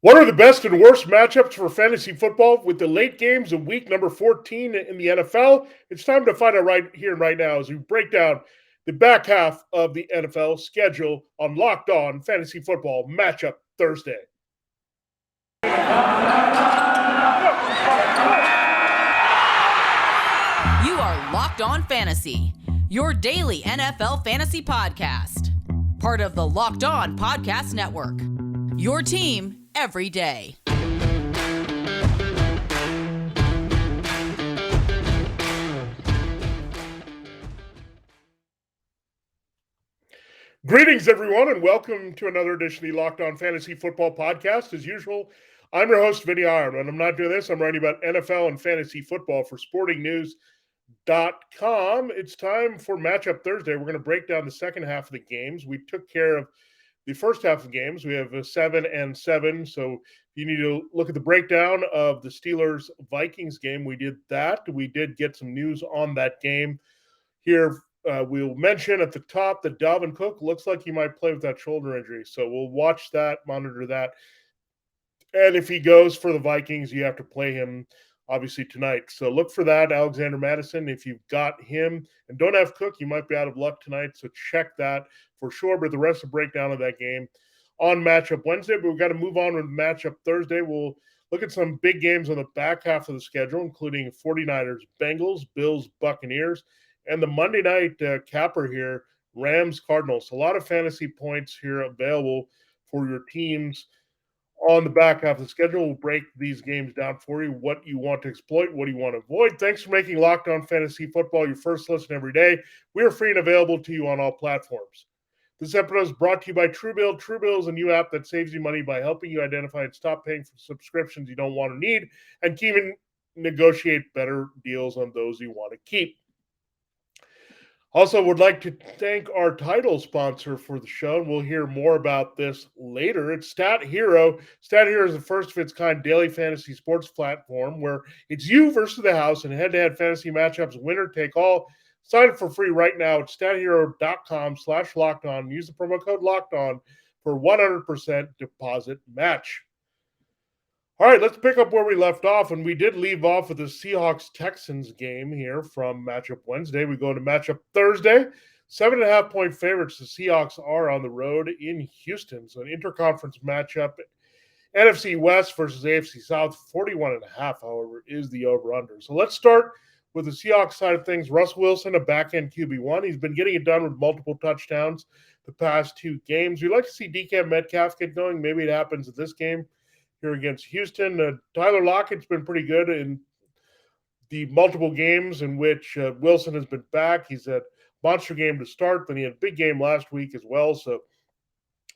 What are the best and worst matchups for fantasy football with the late games of week number 14 in the NFL? It's time to find out right here and right now as we break down the back half of the NFL schedule on Locked On Fantasy Football Matchup Thursday. You are Locked On Fantasy, your daily NFL fantasy podcast. Part of the Locked On Podcast Network. Your team every day. Greetings, everyone, and welcome to another edition of the Locked On Fantasy Football Podcast. As usual, I'm your host, Vinnie Iyer. When I'm not doing this, I'm writing about NFL and fantasy football for sportingnews.com. It's time for Matchup Thursday. We're going to break down the second half of the games. We took care of the first half of the games. We have 7-7. So you need to look at the breakdown of the Steelers-Vikings game. We did that. We did get some news on that game. Here, we'll mention at the top that Dalvin Cook looks like he might play with that shoulder injury. So we'll watch that, monitor that. And if he goes for the Vikings, you have to play him, obviously, tonight. So look for that, Alexander Madison. If you've got him and don't have Cook, you might be out of luck tonight. So check that for sure. But the rest of the breakdown of that game on Matchup Wednesday. But we've got to move on with Matchup Thursday. We'll look at some big games on the back half of the schedule, including 49ers-Bengals, Bills-Buccaneers, and the Monday night capper here, Rams-Cardinals. A lot of fantasy points here available for your teams on the back half of the schedule. We'll break these games down for you, what you want to exploit, what do you want to avoid. Thanks for making Locked On Fantasy Football your first listen every day. We are free and available to you on all platforms. This episode is brought to you by Truebill. Truebill is a new app that saves you money by helping you identify and stop paying for subscriptions you don't want to need and even negotiate better deals on those you want to keep. Also, would like to thank our title sponsor for the show, and we'll hear more about this later. It's StatHero. StatHero is the first of its kind daily fantasy sports platform where it's you versus the house and head-to-head fantasy matchups, winner take all. Sign up for free right now at stathero.com/lockedon. Use the promo code LOCKEDON for 100% deposit match. All right, let's pick up where we left off, and we did leave off with the Seahawks-Texans game here from Matchup Wednesday. We go to Matchup Thursday. 7.5-point favorites. The Seahawks are on the road in Houston. So an interconference matchup. NFC West versus AFC South. 41.5, however, is the over-under. So let's start with the Seahawks side of things. Russell Wilson, a back-end QB1. He's been getting it done with multiple touchdowns the past two games. We'd like to see DK Metcalf get going. Maybe it happens in this game here against Houston. Tyler Lockett's been pretty good in the multiple games in which Wilson has been back. He's had a monster game to start, then he had a big game last week as well. So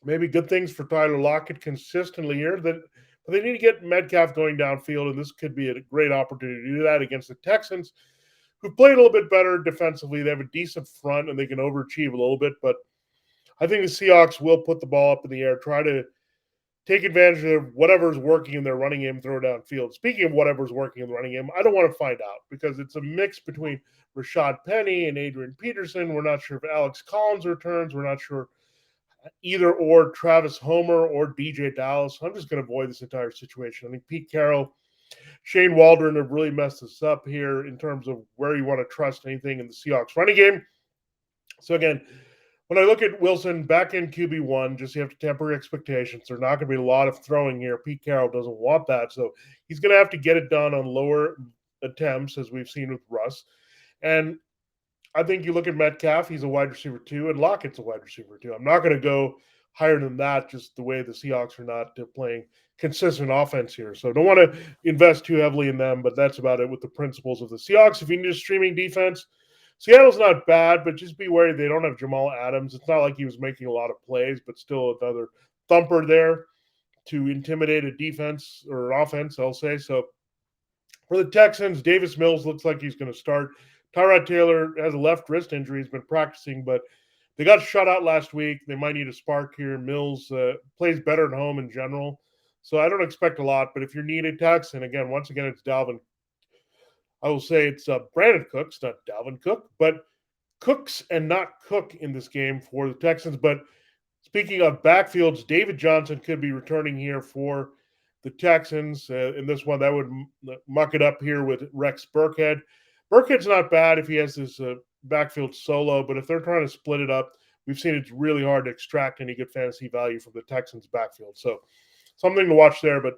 maybe good things for Tyler Lockett consistently here. But they need to get Metcalf going downfield, and this could be a great opportunity to do that against the Texans, who played a little bit better defensively. They have a decent front, and they can overachieve a little bit. But I think the Seahawks will put the ball up in the air, try to take advantage of whatever's working in their running game, throw downfield. Speaking of whatever's working in the running game, I don't want to find out because it's a mix between Rashad Penny and Adrian Peterson. We're not sure if Alex Collins returns. We're not sure either or Travis Homer or DJ Dallas. I'm just going to avoid this entire situation. I think Pete Carroll, Shane Waldron have really messed us up here in terms of where you want to trust anything in the Seahawks running game. So again, when I look at Wilson, back in QB1, just you have to temper expectations. There's not going to be a lot of throwing here. Pete Carroll doesn't want that. So he's going to have to get it done on lower attempts, as we've seen with Russ. And I think you look at Metcalf, he's a wide receiver 2, and Lockett's a wide receiver 2. I'm not going to go higher than that, just the way the Seahawks are not playing consistent offense here. So don't want to invest too heavily in them, but that's about it with the principles of the Seahawks. If you need a streaming defense, Seattle's not bad, but just be wary they don't have Jamal Adams. It's not like he was making a lot of plays, but still another thumper there to intimidate a defense or an offense, I'll say. So for the Texans, Davis Mills looks like he's going to start. Tyrod Taylor has a left wrist injury. He's been practicing, but they got shut out last week. They might need a spark here. Mills plays better at home in general. So I don't expect a lot, but if you're needed, Texan, again, once again, it's Dalvin. I will say it's Brandon Cooks, not Dalvin Cook, but Cooks and not Cook in this game for the Texans. But speaking of backfields, David Johnson could be returning here for the Texans. In this one, that would muck it up here with Rex Burkhead. Burkhead's not bad if he has his backfield solo, but if they're trying to split it up, we've seen it's really hard to extract any good fantasy value from the Texans' backfield. So something to watch there, but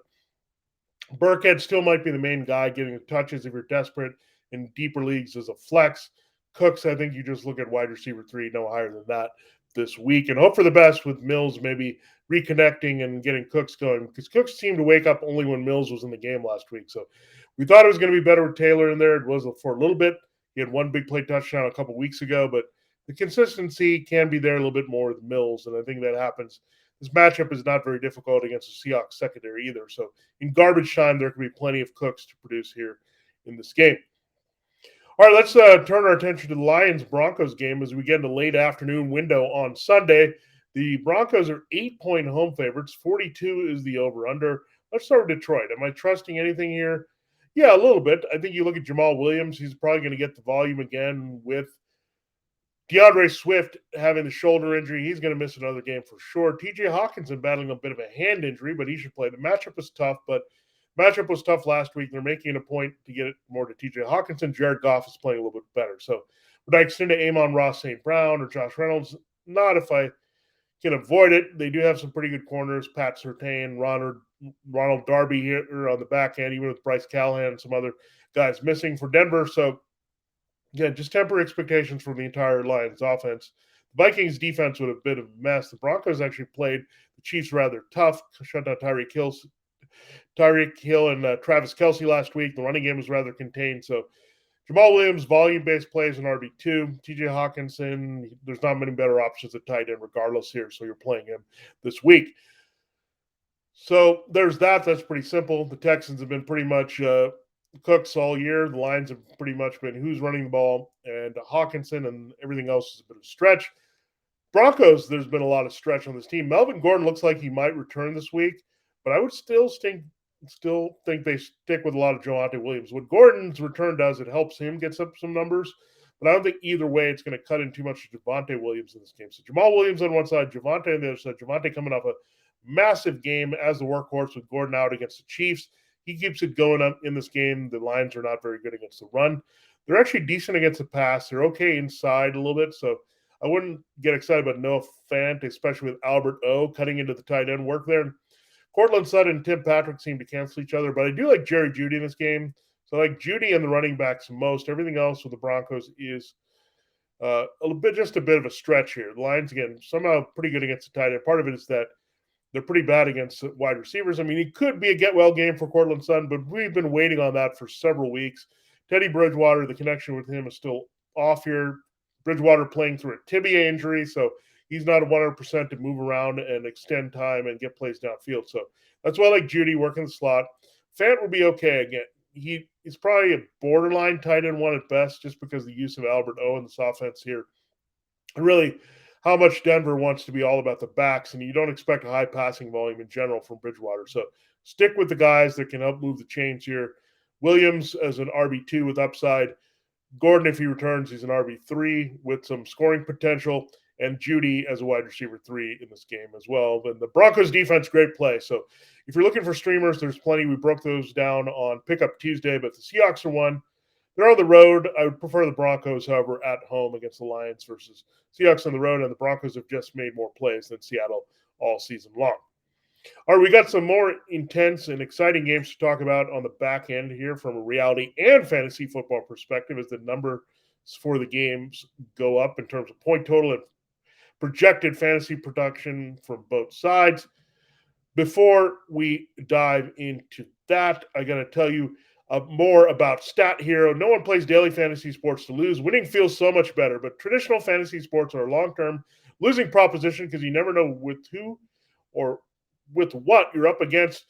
Burkhead still might be the main guy getting the touches if you're desperate in deeper leagues as a flex. Cooks, I think you just look at wide receiver 3, no higher than that this week, and hope for the best with Mills maybe reconnecting and getting Cooks going, because Cooks seemed to wake up only when Mills was in the game last week. So we thought it was going to be better with Taylor in there. It was for a little bit. He had one big play touchdown a couple weeks ago, but the consistency can be there a little bit more with Mills, and I think that happens. This matchup is not very difficult against the Seahawks secondary either. So in garbage time, there can be plenty of Cooks to produce here in this game. All right, let's turn our attention to the Lions-Broncos game as we get in the late afternoon window on Sunday. The Broncos are 8-point home favorites. 42 is the over-under. Let's start with Detroit. Am I trusting anything here? Yeah, a little bit. I think you look at Jamal Williams. He's probably going to get the volume again with DeAndre Swift having the shoulder injury. He's going to miss another game for sure. TJ Hawkinson battling a bit of a hand injury, but he should play. The matchup is tough, but matchup was tough last week. They're making it a point to get it more to TJ Hawkinson. Jared Goff is playing a little bit better. So would I extend to Amon-Ra St. Brown or Josh Reynolds? Not if I can avoid it. They do have some pretty good corners. Pat Surtain, Ronald Darby here on the back end, even with Bryce Callahan and some other guys missing for Denver. So again, just temper expectations for the entire Lions offense. The Vikings defense was a bit of a mess. The Broncos actually played the Chiefs rather tough. Shut down Tyreek Hill and Travis Kelce last week. The running game was rather contained. So Jamal Williams, volume-based plays in RB2. TJ Hawkinson, there's not many better options at tight end regardless here, so you're playing him this week. So there's that. That's pretty simple. The Texans have been pretty much Cooks all year. The Lions have pretty much been who's running the ball, and Hawkinson and everything else is a bit of a stretch. Broncos, there's been a lot of stretch on this team. Melvin Gordon looks like he might return this week, but I would still think they stick with a lot of Javonte Williams. What Gordon's return does, it helps him get some numbers, but I don't think either way it's going to cut in too much to Javonte Williams in this game. So Jamal Williams on one side, Javonte on the other side. Javonte coming off a massive game as the workhorse with Gordon out against the Chiefs. He keeps it going up in this game. The Lions are not very good against the run. They're actually decent against the pass. They're okay inside a little bit, so I wouldn't get excited about Noah Fant, especially with Albert O cutting into the tight end work there. Cortland Sutton and Tim Patrick seem to cancel each other, but I do like Jerry Jeudy in this game. So I like Jeudy and the running backs most. Everything else with the Broncos is a bit of a stretch here. The Lions, again, somehow pretty good against the tight end. Part of it is that they're pretty bad against wide receivers. I mean, it could be a get-well game for Cortland Sutton, but we've been waiting on that for several weeks. Teddy Bridgewater, the connection with him is still off here. Bridgewater playing through a tibia injury, so he's not 100% to move around and extend time and get plays downfield. So that's why I like Jeudy working the slot. Fant will be okay again. He's probably a borderline tight end one at best, just because of the use of Albert O in this offense here. And really, how much Denver wants to be all about the backs, and you don't expect a high passing volume in general from Bridgewater. So stick with the guys that can help move the chains here. Williams as an RB2 with upside. Gordon, if he returns, he's an RB3 with some scoring potential, and Jeudy as a wide receiver 3 in this game as well. But the Broncos defense, great play. So if you're looking for streamers, there's plenty. We broke those down on Pickup Tuesday, but the Seahawks are one. They're on the road. I would prefer the Broncos, however, at home against the Lions versus Seahawks on the road, and the Broncos have just made more plays than Seattle all season long. All right, we got some more intense and exciting games to talk about on the back end here from a reality and fantasy football perspective as the numbers for the games go up in terms of point total and projected fantasy production from both sides. Before we dive into that, I got to tell you more about StatHero. No one plays daily fantasy sports to lose. Winning feels so much better, but traditional fantasy sports are a long-term losing proposition because you never know with who or with what you're up against.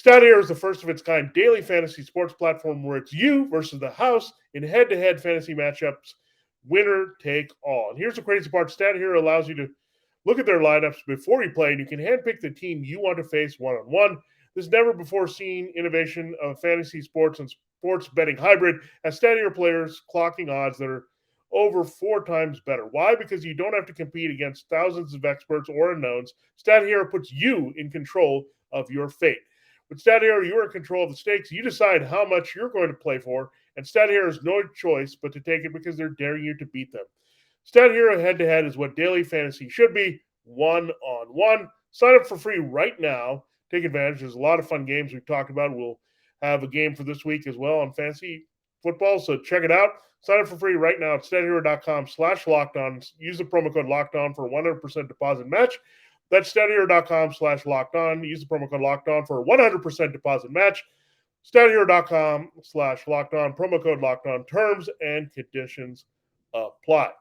StatHero is the first of its kind daily fantasy sports platform where it's you versus the house in head-to-head fantasy matchups, winner take all. And here's the crazy part. StatHero allows you to look at their lineups before you play, and you can handpick the team you want to face one-on-one. This never-before-seen innovation of fantasy sports and sports betting hybrid has StatHero players clocking odds that are over 4 times better. Why? Because you don't have to compete against thousands of experts or unknowns. StatHero puts you in control of your fate. With StatHero, you are in control of the stakes. You decide how much you're going to play for, and StatHero has no choice but to take it because they're daring you to beat them. StatHero head-to-head is what daily fantasy should be, one-on-one. Sign up for free right now. Take advantage. There's a lot of fun games we've talked about. We'll have a game for this week as well on fantasy football, so check it out. Sign up for free right now at stathero.com/lockedon. Use the promo code LOCKEDON for a 100% deposit match. That's stathero.com/lockedon. Use the promo code LOCKEDON for a 100% deposit match. stathero.com/lockedon. Promo code LOCKEDON. Terms and conditions apply.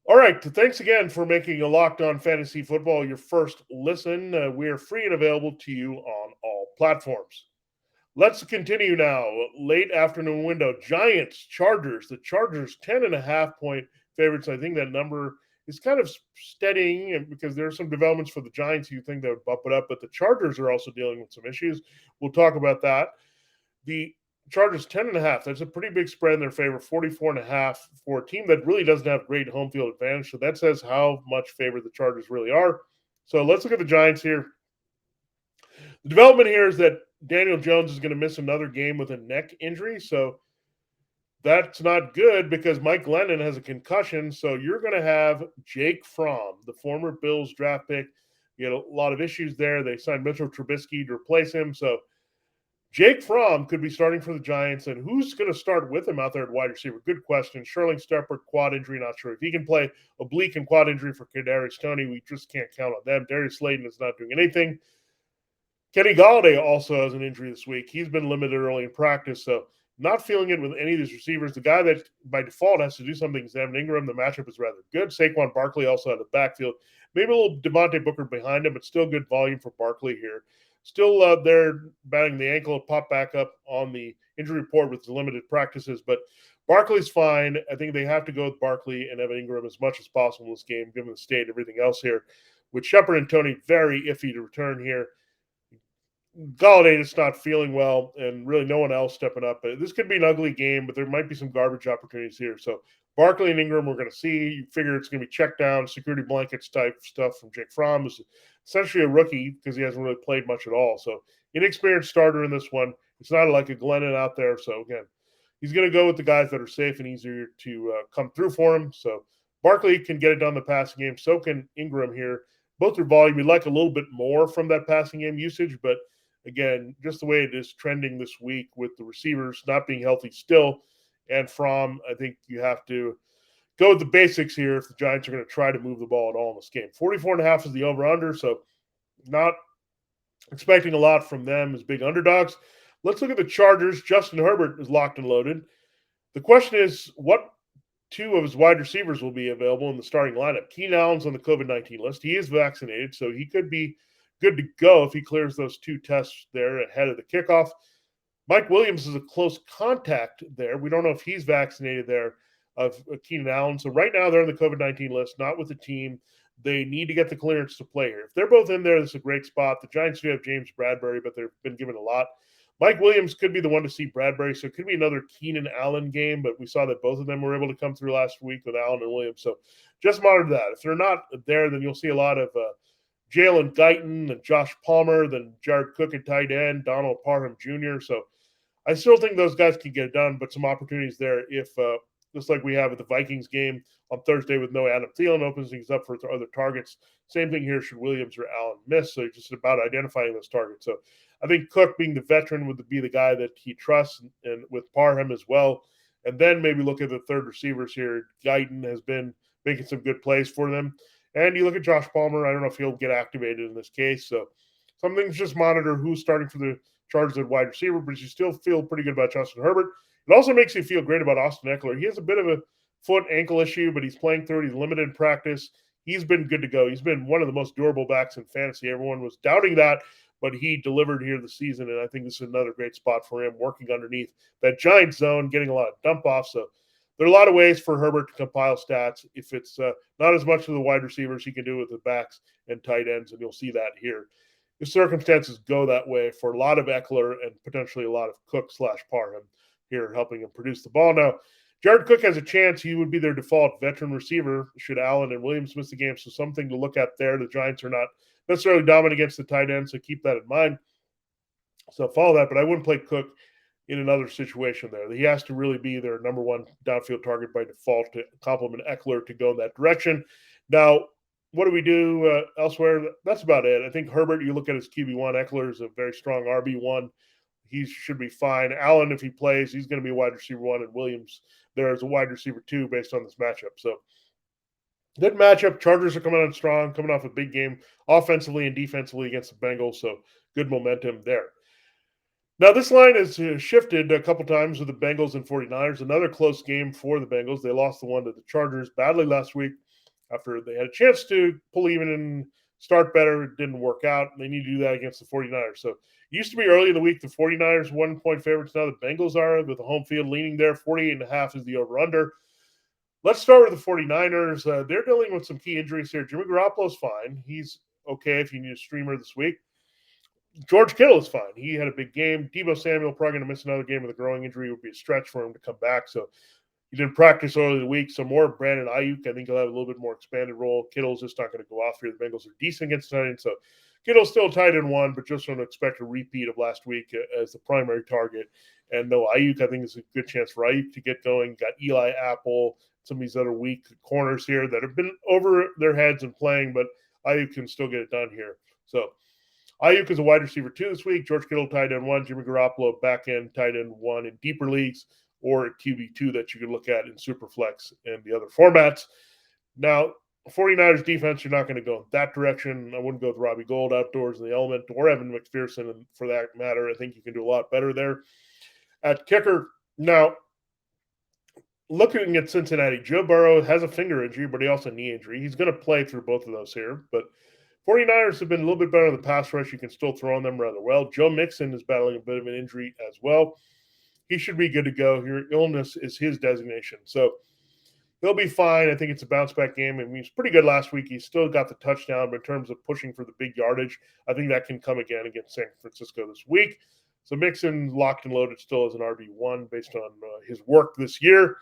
All right. Thanks again for making a Locked On Fantasy Football your first listen. We are free and available to you on all platforms. Let's continue now. Late afternoon window. Giants, Chargers. The Chargers 10.5-point favorites. I think that number is kind of steadying because there are some developments for the Giants. You think they would bump it up, but the Chargers are also dealing with some issues. We'll talk about that. The Chargers 10.5. That's a pretty big spread in their favor. 44.5 for a team that really doesn't have great home field advantage. So that says how much favored the Chargers really are. So let's look at the Giants here. The development here is that Daniel Jones is going to miss another game with a neck injury. So that's not good because Mike Glennon has a concussion. So you're going to have Jake Fromm, the former Bills draft pick. You had a lot of issues there. They signed Mitchell Trubisky to replace him. So Jake Fromm could be starting for the Giants, and who's going to start with him out there at wide receiver? Good question. Sherling Steppert, quad injury, not sure if he can play. Oblique and quad injury for Kadarius Toney. We just can't count on them. Darius Slayton is not doing anything. Kenny Golladay also has an injury this week. He's been limited early in practice, so not feeling it with any of these receivers. The guy that by default has to do something is Evan Ingram. The matchup is rather good. Saquon Barkley also out of the backfield. Maybe a little Devontae Booker behind him, but still good volume for Barkley here. Still there batting the ankle, pop back up on the injury report with the limited practices. But Barkley's fine. I think they have to go with Barkley and Evan Ingram as much as possible in this game, given the state, everything else here. With Shepard and Toney very iffy to return here. Golladay is not feeling well, and really no one else stepping up. But this could be an ugly game, but there might be some garbage opportunities here. So Barkley and Ingram we're going to see. You figure it's going to be check down, security blankets type stuff from Jake Fromm, who's essentially a rookie because he hasn't really played much at all. So inexperienced starter in this one. It's not like a Glennon out there. So again, he's going to go with the guys that are safe and easier to come through for him. So Barkley can get it done in the passing game. So can Ingram here. Both are volume. We'd like a little bit more from that passing game usage, but again, just the way it is trending this week with the receivers not being healthy still, and Fromm, I think you have to go with the basics here if the Giants are going to try to move the ball at all in this game. 44.5 is the over-under, so not expecting a lot from them as big underdogs. Let's look at the Chargers. Justin Herbert is locked and loaded. The question is, what two of his wide receivers will be available in the starting lineup? Keenan Allen's on the COVID-19 list. He is vaccinated, so he could be good to go if he clears those two tests there ahead of the kickoff. Mike Williams is a close contact there. We don't know if he's vaccinated there of Keenan Allen. So right now they're on the COVID-19 list, not with the team. They need to get the clearance to play here. If they're both in there, this is a great spot. The Giants do have James Bradbury, but they've been given a lot. Mike Williams could be the one to see Bradbury, so it could be another Keenan Allen game, but we saw that both of them were able to come through last week with Allen and Williams. So just monitor that. If they're not there, then you'll see a lot of Jalen Guyton and Josh Palmer, then Jared Cook at tight end, Donald Parham Jr. So I still think those guys can get it done, but some opportunities there if, just like we have at the Vikings game on Thursday with no Adam Thielen, opens things up for other targets. Same thing here should Williams or Allen miss. So just about identifying those targets. So I think Cook, being the veteran, would be the guy that he trusts, and with Parham as well. And then maybe look at the third receivers here. Guyton has been making some good plays for them. And you look at Josh Palmer. I don't know if he'll get activated in this case. So some things just monitor who's starting for the Chargers at wide receiver, but you still feel pretty good about Justin Herbert. It also makes you feel great about Austin Eckler. He has a bit of a foot ankle issue, but he's playing through it. He's limited in practice. He's been good to go. He's been one of the most durable backs in fantasy. Everyone was doubting that, but he delivered here this season, and I think this is another great spot for him, working underneath that giant zone, getting a lot of dump off. So there are a lot of ways for Herbert to compile stats. If it's not as much of the wide receivers, he can do it with the backs and tight ends, and you'll see that here. If circumstances go that way for a lot of Eckler and potentially a lot of Cook/Parham here helping him produce the ball. Now, Jared Cook has a chance. He would be their default veteran receiver should Allen and Williams miss the game. So something to look at there. The Giants are not necessarily dominant against the tight end, so keep that in mind. So follow that, but I wouldn't play Cook in another situation there. He has to really be their number one downfield target by default to complement Eckler to go in that direction. Now, what do we do elsewhere? That's about it. I think Herbert, you look at his QB1, Eckler is a very strong RB1. He should be fine. Allen, if he plays, he's going to be a wide receiver 1, and Williams there as a wide receiver 2 based on this matchup. So good matchup. Chargers are coming on strong, coming off a big game offensively and defensively against the Bengals. So good momentum there. Now, this line has shifted a couple times with the Bengals and 49ers. Another close game for the Bengals. They lost the one to the Chargers badly last week after they had a chance to pull even and start better. It didn't work out. They need to do that against the 49ers. So it used to be early in the week, the 49ers 1-point favorites. Now the Bengals are with the home field leaning there. 48.5 is the over-under. Let's start with the 49ers. They're dealing with some key injuries here. Jimmy Garoppolo's fine. He's okay if you need a streamer this week. George Kittle is fine. He had a big game. Deebo Samuel probably going to miss another game with a growing injury. It would be a stretch for him to come back. So he didn't practice early in the week. So more Brandon Ayuk. I think he'll have a little bit more expanded role. Kittle's just not going to go off here. The Bengals are decent against tight end. So Kittle's still tight end 1, but just don't expect a repeat of last week as the primary target. And no, Ayuk, I think is a good chance for Ayuk to get going. Got Eli Apple, some of these other weak corners here that have been over their heads and playing, but Ayuk can still get it done here. So Ayuk is a wide receiver 2 this week. George Kittle, tight end 1. Jimmy Garoppolo, back end, tight end 1 in deeper leagues, or QB2 that you can look at in Superflex and the other formats. Now, 49ers defense, you're not going to go in that direction. I wouldn't go with Robbie Gould outdoors in the element, or Evan McPherson, and for that matter. I think you can do a lot better there. At kicker, now, looking at Cincinnati, Joe Burrow has a finger injury, but he also a knee injury. He's going to play through both of those here, but 49ers have been a little bit better in the pass rush. You can still throw on them rather well. Joe Mixon is battling a bit of an injury as well. He should be good to go here. Illness is his designation. So he'll be fine. I think it's a bounce-back game. I mean, he was pretty good last week. He still got the touchdown, but in terms of pushing for the big yardage, I think that can come again against San Francisco this week. So Mixon locked and loaded still as an RB1 based on his work this year.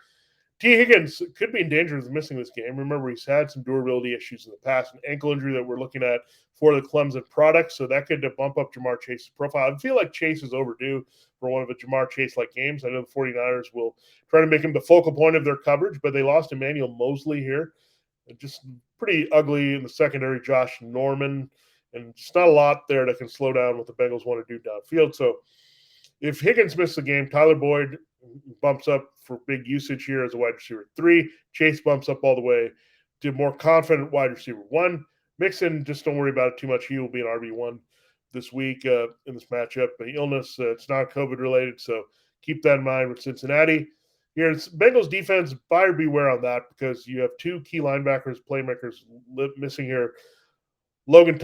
T. Higgins could be in danger of missing this game. Remember, he's had some durability issues in the past, an ankle injury that we're looking at for the Clemson product, so that could bump up Jamar Chase's profile. I feel like Chase is overdue for one of the Jamar Chase-like games. I know the 49ers will try to make him the focal point of their coverage, but they lost Emmanuel Mosley here. Just pretty ugly in the secondary, Josh Norman, and just not a lot there that can slow down what the Bengals want to do downfield. So if Higgins misses the game, Tyler Boyd bumps up for big usage here as a wide receiver 3. Chase bumps up all the way to more confident wide receiver 1. Mixon, just don't worry about it too much. He will be an RB1 this week in this matchup. But illness, it's not COVID related, so keep that in mind with Cincinnati. Here, it's Bengals defense, buyer beware on that because you have 2 key linebackers, playmakers missing here. Logan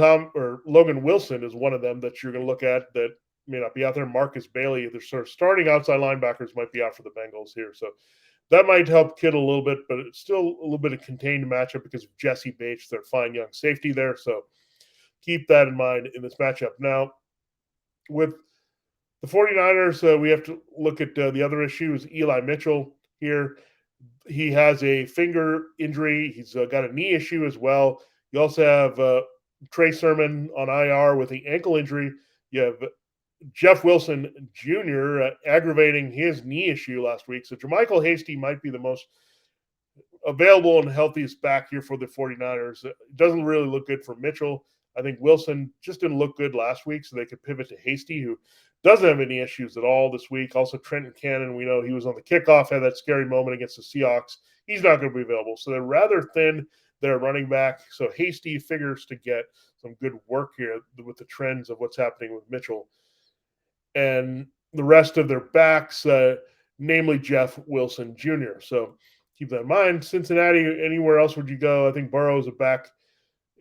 Wilson is one of them that you're going to look at that may not be out there. Marcus Bailey, their sort of starting outside linebackers might be out for the Bengals here. So that might help Kittle a little bit, but it's still a little bit of contained matchup because of Jesse Bates, their fine young safety there. So keep that in mind in this matchup. Now, with the 49ers, we have to look at the other issue is Eli Mitchell here. He has a finger injury. He's got a knee issue as well. You also have Trey Sermon on IR with the ankle injury. You have Jeff Wilson Jr. Aggravating his knee issue last week. So Jermichael Hasty might be the most available and healthiest back here for the 49ers. It doesn't really look good for Mitchell. I think Wilson just didn't look good last week, so they could pivot to Hasty, who doesn't have any issues at all this week. Also, Trenton Cannon, we know he was on the kickoff, had that scary moment against the Seahawks. He's not going to be available. So they're rather thin. They're running back. So Hasty figures to get some good work here with the trends of what's happening with Mitchell. And the rest of their backs, namely Jeff Wilson Jr. So keep that in mind. Cincinnati, anywhere else would you go? I think Burrow is a back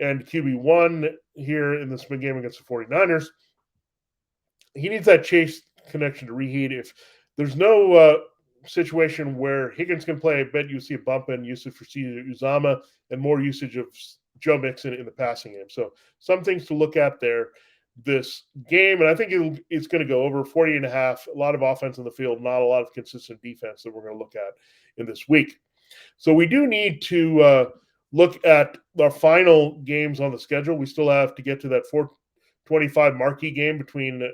and QB1 here in this big game against the 49ers. He needs that Chase connection to reheat. If there's no situation where Higgins can play, I bet you see a bump in usage for Cesar Uzama and more usage of Joe Mixon in the passing game. So some things to look at there this game, and I think it's going to go over 40.5. A lot of offense in the field, not a lot of consistent defense that we're going to look at in this week. So we do need to look at our final games on the schedule, we still have to get to that 4:25 marquee game between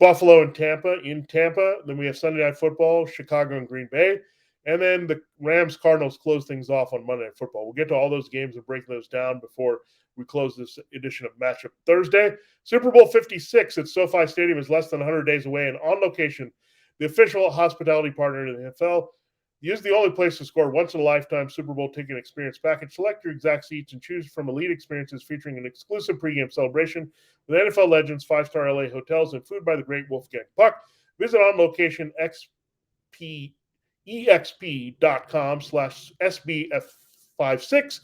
Buffalo and Tampa in Tampa. Then we have Sunday Night Football, Chicago and Green Bay. And then the Rams Cardinals close things off on Monday Night Football. We'll get to all those games and break those down before we close this edition of Matchup Thursday. Super Bowl 56 at SoFi Stadium is less than 100 days away, and On Location, the official hospitality partner of the NFL, is the only place to score once-in-a-lifetime Super Bowl ticket experience package. Select your exact seats and choose from elite experiences featuring an exclusive pregame celebration with NFL legends, five-star LA hotels, and food by the great Wolfgang Puck. Visit On Location exp.com/SBF56.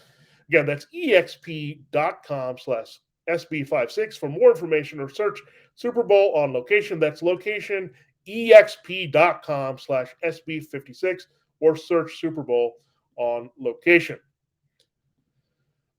Again, that's exp.com/SB56 for more information, or search Super Bowl On Location. That's location exp.com/SB56, or search Super Bowl On Location.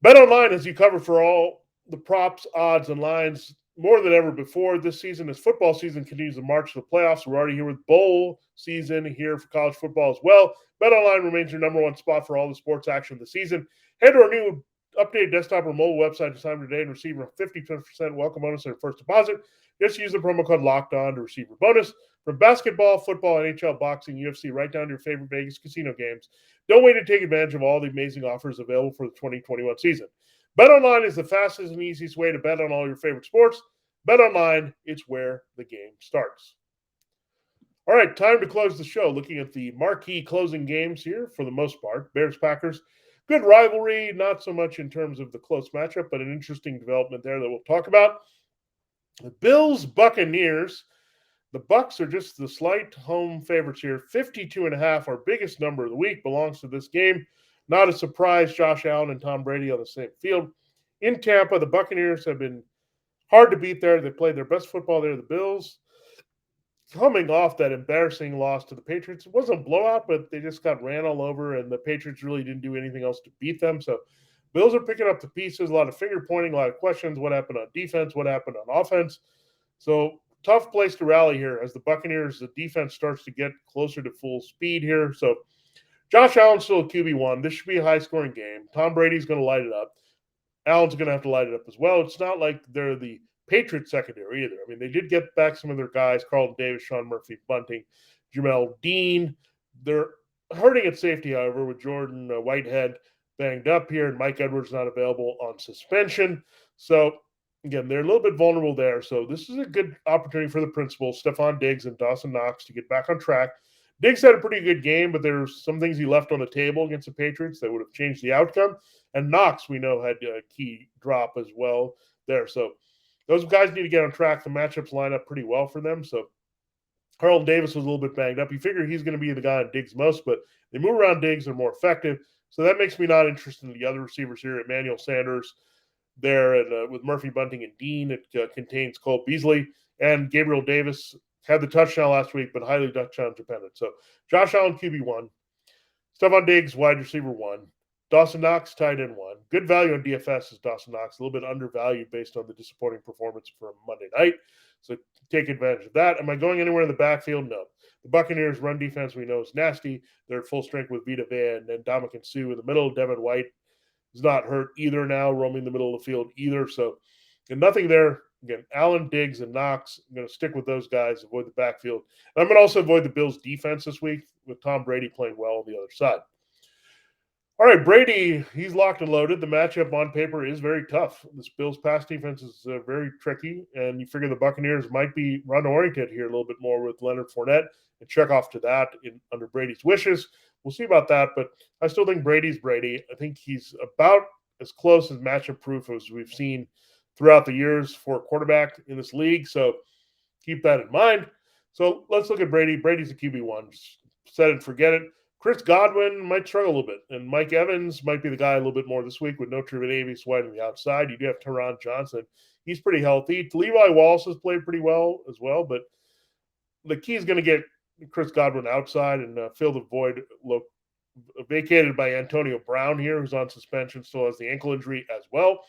BetOnline has you covered for all the props, odds, and lines more than ever before this season. As football season continues to march to the playoffs, we're already here with bowl season here for college football as well. BetOnline remains your number one spot for all the sports action of the season. Head to our new updated desktop or mobile website to sign up today and receive a 50% welcome bonus on your first deposit. Just use the promo code LOCKEDON to receive your bonus. From basketball, football, NHL, boxing, UFC, right down to your favorite Vegas casino games. Don't wait to take advantage of all the amazing offers available for the 2021 season. BetOnline is the fastest and easiest way to bet on all your favorite sports. BetOnline, it's where the game starts. All right, time to close the show. Looking at the marquee closing games here for the most part. Bears-Packers, good rivalry, not so much in terms of the close matchup, but an interesting development there that we'll talk about. The Bills-Buccaneers, the Bucs are just the slight home favorites here. 52.5, our biggest number of the week, belongs to this game. Not a surprise, Josh Allen and Tom Brady on the same field. In Tampa, the Buccaneers have been hard to beat there. They played their best football there. The Bills, coming off that embarrassing loss to the Patriots, it wasn't a blowout, but they just got ran all over, and the Patriots really didn't do anything else to beat them. So Bills are picking up the pieces, a lot of finger pointing, a lot of questions. What happened on defense? What happened on offense? So tough place to rally here as the Buccaneers, the defense starts to get closer to full speed here. So Josh Allen's still a QB1. This should be a high-scoring game. Tom Brady's going to light it up. Allen's going to have to light it up as well. It's not like they're the Patriots secondary either. I mean, they did get back some of their guys, Carlton Davis, Sean Murphy, Bunting, Jamel Dean. They're hurting at safety, however, with Jordan Whitehead banged up here and Mike Edwards not available on suspension. So, again, they're a little bit vulnerable there. So this is a good opportunity for the principals, Stephon Diggs and Dawson Knox, to get back on track. Diggs had a pretty good game, but there's some things he left on the table against the Patriots that would have changed the outcome. And Knox, we know, had a key drop as well there. So those guys need to get on track. The matchups line up pretty well for them. So Carlton Davis was a little bit banged up. You figure he's going to be the guy on Diggs most, but they move around Diggs. They're more effective. So that makes me not interested in the other receivers here. Emmanuel Sanders there, and with Murphy, Bunting, and Dean, it contains Cole Beasley. And Gabriel Davis had the touchdown last week, but highly touchdown dependent. So Josh Allen, QB1. Stephon Diggs, wide receiver 1. Dawson Knox, tight end 1. Good value on DFS is Dawson Knox. A little bit undervalued based on the disappointing performance from Monday night. So take advantage of that. Am I going anywhere in the backfield? No. The Buccaneers' run defense, we know, is nasty. They're at full strength with Vita Vea and Ndamukong Suh in the middle. Devin White is not hurt either now, roaming the middle of the field either. So nothing there. Again, Allen, Diggs, and Knox, I'm going to stick with those guys, avoid the backfield. And I'm going to also avoid the Bills' defense this week with Tom Brady playing well on the other side. All right, Brady, he's locked and loaded. The matchup on paper is very tough. This Bills' pass defense is very tricky, and you figure the Buccaneers might be run-oriented here a little bit more with Leonard Fournette and check off to that under Brady's wishes. We'll see about that, but I still think Brady's Brady. I think he's about as close as matchup-proof as we've seen throughout the years for a quarterback in this league, so keep that in mind. So let's look at Brady. Brady's a QB1. Just set it and forget it. Chris Godwin might struggle a little bit, and Mike Evans might be the guy a little bit more this week with no Tre'Davious White on the outside. You do have Teron Johnson. He's pretty healthy. Levi Wallace has played pretty well as well, but the key is going to get Chris Godwin outside and fill the void vacated by Antonio Brown here, who's on suspension, still has the ankle injury as well.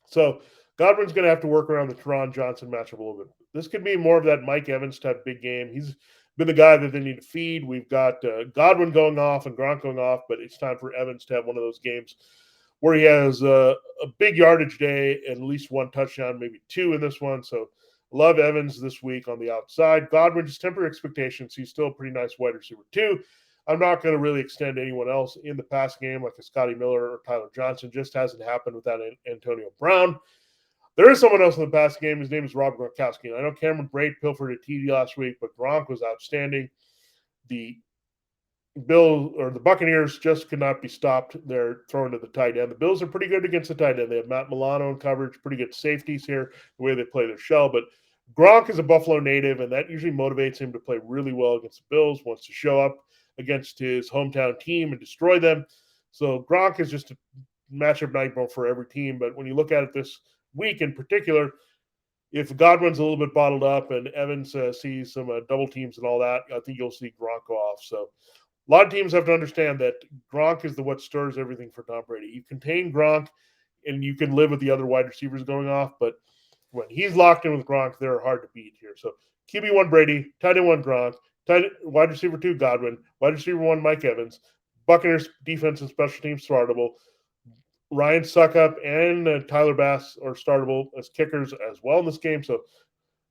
So Godwin's going to have to work around the Teron Johnson matchup a little bit. This could be more of that Mike Evans type big game. He's been the guy that they need to feed. We've got Godwin going off and Gronk going off, but it's time for Evans to have one of those games where he has a big yardage day and at least one touchdown, maybe two in this one. So love Evans this week on the outside. Godwin, just temper expectations. He's still a pretty nice wide receiver too. I'm not going to really extend anyone else in the pass game like a Scotty Miller or Tyler Johnson. Just hasn't happened without Antonio Brown. There is someone else in the pass game. His name is Rob Gronkowski. And I know Cameron Braid pilfered a TD last week, but Gronk was outstanding. The Buccaneers just could not be stopped. They're throwing to the tight end. The Bills are pretty good against the tight end. They have Matt Milano in coverage, pretty good safeties here, the way they play their shell. But Gronk is a Buffalo native, and that usually motivates him to play really well against the Bills, wants to show up against his hometown team and destroy them. So Gronk is just a matchup nightmare for every team. But when you look at it this week in particular, if Godwin's a little bit bottled up and Evans sees some double teams and all that, I think you'll see Gronk go off. So a lot of teams have to understand that Gronk is what stirs everything for Tom Brady. You contain Gronk, and you can live with the other wide receivers going off, but when he's locked in with Gronk, they're hard to beat here. So QB1 Brady, tight end 1 Gronk, wide receiver 2 Godwin, wide receiver 1 Mike Evans, Buccaneers defense and special teams startable, Ryan Suckup and Tyler Bass are startable as kickers as well in this game. So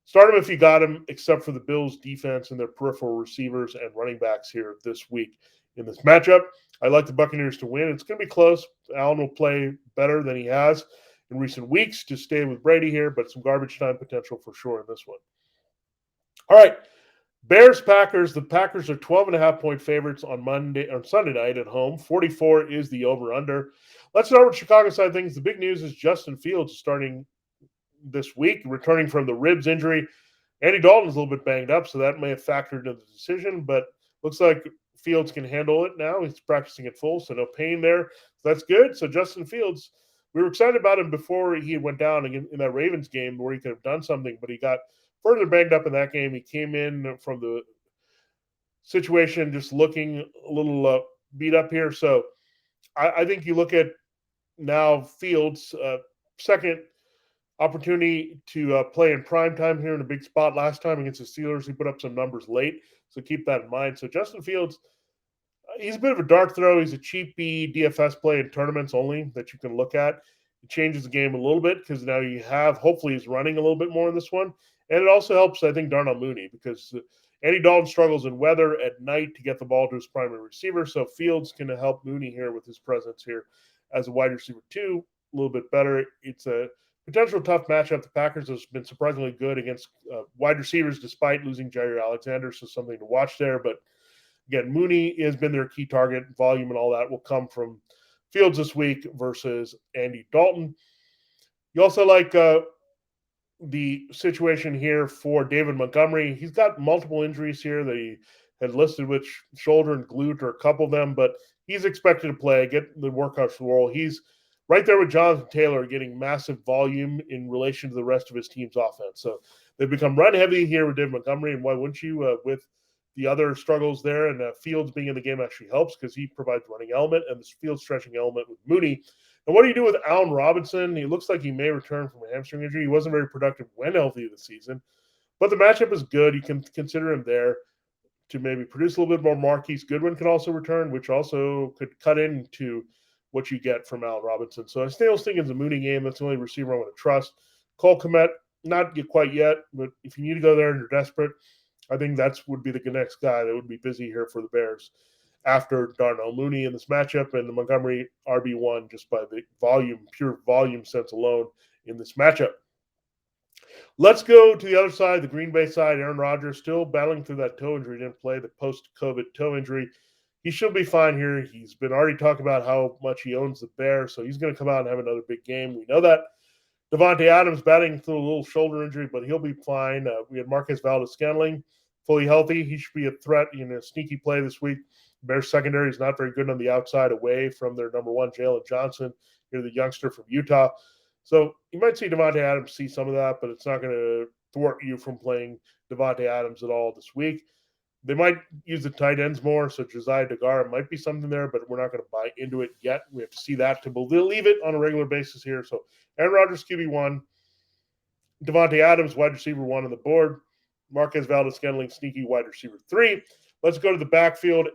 start them if you got them, except for the Bills defense and their peripheral receivers and running backs here this week in this matchup. I like the Buccaneers to win. It's going to be close. Allen will play better than he has in recent weeks to stay with Brady here, but some garbage time potential for sure in this one. All right. Bears-Packers. The Packers are 12.5-point favorites on Sunday night at home. 44 is the over-under. Let's start with Chicago side of things. The big news is Justin Fields is starting this week, returning from the ribs injury. Andy Dalton's a little bit banged up, so that may have factored into the decision, but looks like Fields can handle it now. He's practicing at full, so no pain there. So that's good. So Justin Fields, we were excited about him before he went down in that Ravens game where he could have done something, but he got further banged up in that game. He came in from the situation just looking a little beat up here. So I think you look at now Fields' second opportunity to play in prime time here in a big spot. Last time against the Steelers, he put up some numbers late. So keep that in mind. So Justin Fields, he's a bit of a dart throw. He's a cheapy DFS play in tournaments only that you can look at. It changes the game a little bit because now you have, hopefully he's running a little bit more in this one. And it also helps, I think, Darnell Mooney because Andy Dalton struggles in weather at night to get the ball to his primary receiver. So Fields can help Mooney here with his presence here as a wide receiver too, a little bit better. It's a potential tough matchup. The Packers have been surprisingly good against wide receivers despite losing Jair Alexander, so something to watch there. But again, Mooney has been their key target. Volume and all that will come from Fields this week versus Andy Dalton. You also like the situation here for David Montgomery. He's got multiple injuries here that he had listed, which shoulder and glute are a couple of them, but he's expected to play, get the workouts role. He's right there with Jonathan Taylor getting massive volume in relation to the rest of his team's offense. So they've become run heavy here with David Montgomery, and why wouldn't you with the other struggles there? And Fields being in the game actually helps because he provides running element and this field stretching element with Mooney. And what do you do with Allen Robinson? He looks like he may return from a hamstring injury. He wasn't very productive when healthy this season, but the matchup is good. You can consider him there to maybe produce a little bit more. Marquise Goodwin can also return, which also could cut into what you get from Allen Robinson. So I still think it's a Mooney game. That's the only receiver I want to trust. Cole Kmet, not quite yet, but if you need to go there and you're desperate, I think that would be the next guy that would be busy here for the Bears after Darnell Mooney in this matchup, and the Montgomery RB1 just by the volume, pure volume sense alone in this matchup. Let's go to the other side, the Green Bay side. Aaron Rodgers still battling through that toe injury. Didn't play the post-COVID toe injury. He should be fine here. He's been already talking about how much he owns the Bears, so he's going to come out and have another big game. We know that. Devontae Adams batting through a little shoulder injury, but he'll be fine. We had Marquez Valdes-Scantling fully healthy. He should be a threat in a sneaky play this week. Bears secondary is not very good on the outside away from their number one, Jalen Johnson, the youngster from Utah. So you might see Devontae Adams see some of that, but it's not going to thwart you from playing Devontae Adams at all this week. They might use the tight ends more, so Josiah DeGara might be something there, but we're not going to buy into it yet. We have to see that to believe it on a regular basis here. So Aaron Rodgers, QB1, Devontae Adams, wide receiver 1 on the board. Marquez Valdez-Scantling, sneaky wide receiver 3. Let's go to the backfield.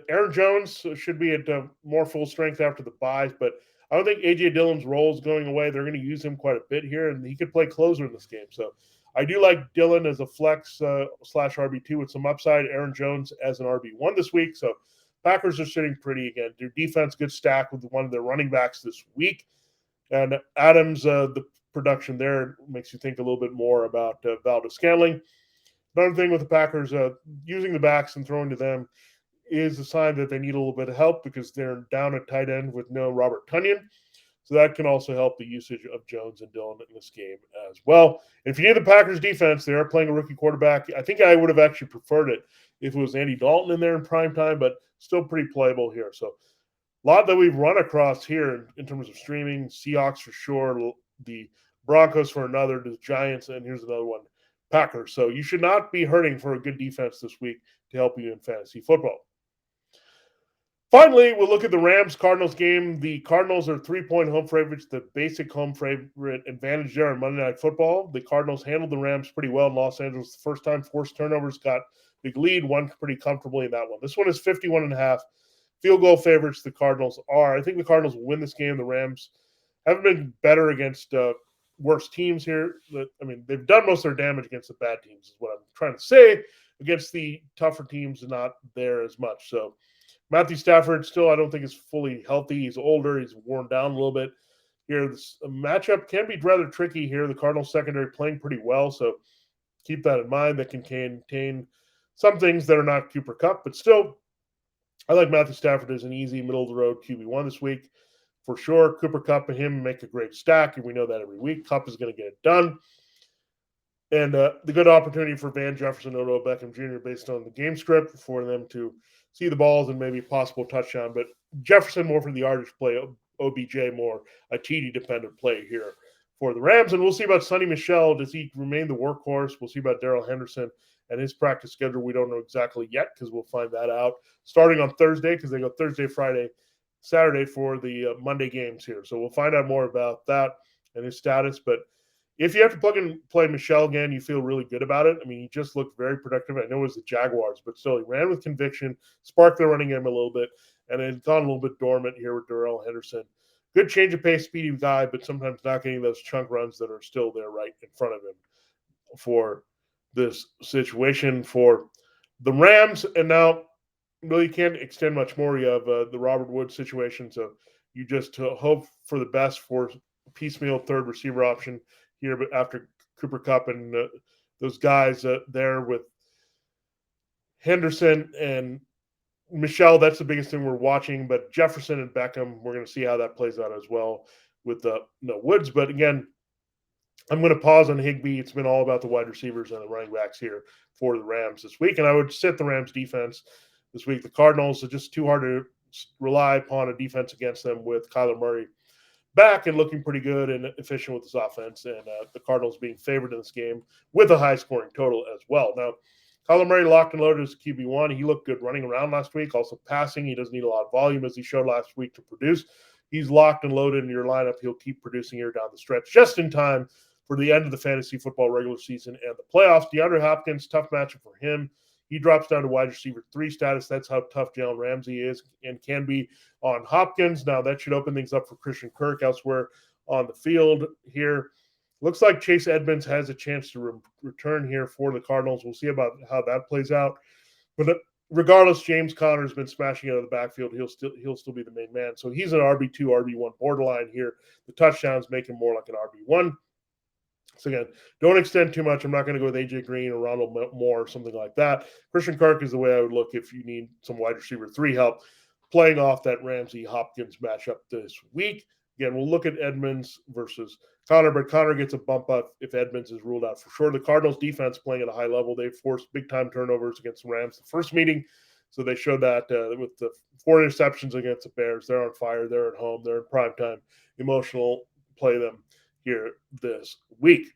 Aaron Jones should be at more full strength after the buys, but I don't think A.J. Dillon's role is going away. They're going to use him quite a bit here, and he could play closer in this game. So I do like Dillon as a flex slash RB2 with some upside. Aaron Jones as an RB1 this week. So Packers are sitting pretty again. Their defense good stack with one of their running backs this week. And Adams, the production there makes you think a little bit more about Valdez-Scantling. Another thing with the Packers, using the backs and throwing to them is a sign that they need a little bit of help because they're down at tight end with no Robert Tonyan. So that can also help the usage of Jones and Dillon in this game as well. And if you need the Packers defense, they are playing a rookie quarterback. I think I would have actually preferred it if it was Andy Dalton in there in prime time, but still pretty playable here. So a lot that we've run across here in terms of streaming. Seahawks for sure, the Broncos for another, the Giants, and here's another one, Packers. So you should not be hurting for a good defense this week to help you in fantasy football. Finally, we'll look at the Rams-Cardinals game. The Cardinals are 3-point home favorites, the basic home favorite advantage there on Monday Night Football. The Cardinals handled the Rams pretty well in Los Angeles. The first time forced turnovers, got big lead, won pretty comfortably in that one. This one is 51.5. Field goal favorites the Cardinals are. I think the Cardinals will win this game. The Rams haven't been better against worse teams here. I mean, they've done most of their damage against the bad teams is what I'm trying to say. Against the tougher teams, not there as much. So Matthew Stafford still, I don't think, is fully healthy. He's older. He's worn down a little bit. Here, this matchup can be rather tricky here. The Cardinals secondary playing pretty well, so keep that in mind. That can contain some things that are not Cooper Kupp, but still, I like Matthew Stafford as an easy middle-of-the-road QB1 this week. For sure, Cooper Kupp and him make a great stack, and we know that every week. Kupp is going to get it done. And the good opportunity for Van Jefferson, Odell Beckham Jr., based on the game script, for them to see the balls and maybe possible touchdown. But Jefferson more for the yardage play, OBJ more a TD-dependent play here for the Rams. And we'll see about Sonny Michel. Does he remain the workhorse? We'll see about Darrell Henderson and his practice schedule. We don't know exactly yet because we'll find that out starting on Thursday because they go Thursday, Friday, Saturday for the Monday games here. So we'll find out more about that and his status. But if you have to plug and play Michel again, you feel really good about it. I mean, he just looked very productive. I know it was the Jaguars, but still, he ran with conviction, sparked the running game a little bit, and then gone a little bit dormant here with Darrell Henderson. Good change of pace, speedy guy, but sometimes not getting those chunk runs that are still there right in front of him for this situation for the Rams. And now, really can't extend much more. You have the Robert Woods situation, so you just hope for the best for piecemeal third receiver option here, but after Cooper Kupp and those guys there with Henderson and Michel, that's the biggest thing we're watching. But Jefferson and Beckham, we're going to see how that plays out as well with Woods. But again, I'm going to pause on Higbee. It's been all about the wide receivers and the running backs here for the Rams this week. And I would sit the Rams defense this week. The Cardinals are just too hard to rely upon a defense against them with Kyler Murray back and looking pretty good and efficient with his offense, and the Cardinals being favored in this game with a high-scoring total as well. Now, Kyler Murray locked and loaded as QB1. He looked good running around last week, also passing. He doesn't need a lot of volume as he showed last week to produce. He's locked and loaded in your lineup. He'll keep producing here down the stretch just in time for the end of the fantasy football regular season and the playoffs. Deandra Hopkins, tough matchup for him. He drops down to wide receiver 3 status. That's how tough Jalen Ramsey is and can be on Hopkins. Now, that should open things up for Christian Kirk elsewhere on the field here. Looks like Chase Edmonds has a chance to return here for the Cardinals. We'll see about how that plays out. But regardless, James Conner has been smashing out of the backfield. He'll still be the main man. So he's an RB2, RB1 borderline here. The touchdowns make him more like an RB1. So again, don't extend too much. I'm not going to go with AJ Green or Ronald Moore or something like that. Christian Kirk is the way I would look if you need some wide receiver 3 help playing off that Ramsey-Hopkins matchup this week. Again, we'll look at Edmonds versus Conner, but Conner gets a bump up if Edmonds is ruled out for sure. The Cardinals defense playing at a high level. They forced big-time turnovers against the Rams the first meeting, so they showed that with the 4 interceptions against the Bears. They're on fire. They're at home. They're in primetime. Emotional play them here this week.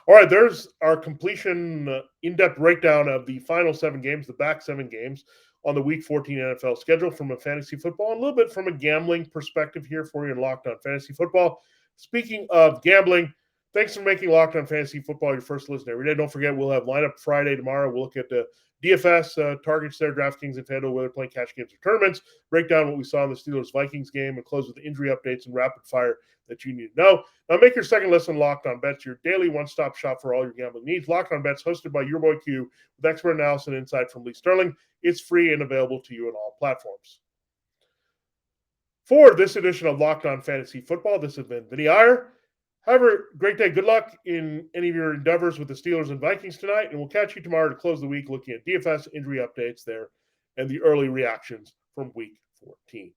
All right, there's our completion in-depth breakdown of the final 7 games, the back 7 games on the Week 14 NFL schedule from a fantasy football, and a little bit from a gambling perspective here for you in Locked On Fantasy Football. Speaking of gambling, Thanks for making Locked On Fantasy Football your first listen every day. Don't forget, we'll have lineup Friday tomorrow. We'll look at the DFS targets there, DraftKings and FanDuel, whether playing cash games or tournaments. Break down what we saw in the Steelers-Vikings game and close with the injury updates and rapid fire that you need to know. Now make your second listen Locked On Bets, your daily one-stop shop for all your gambling needs. Locked On Bets, hosted by your boy Q, with expert analysis and insight from Lee Sterling. It's free and available to you on all platforms. For this edition of Locked On Fantasy Football, this has been Vinnie Iyer. Have a great day. Good luck in any of your endeavors with the Steelers and Vikings tonight, and we'll catch you tomorrow to close the week looking at DFS injury updates there and the early reactions from Week 14.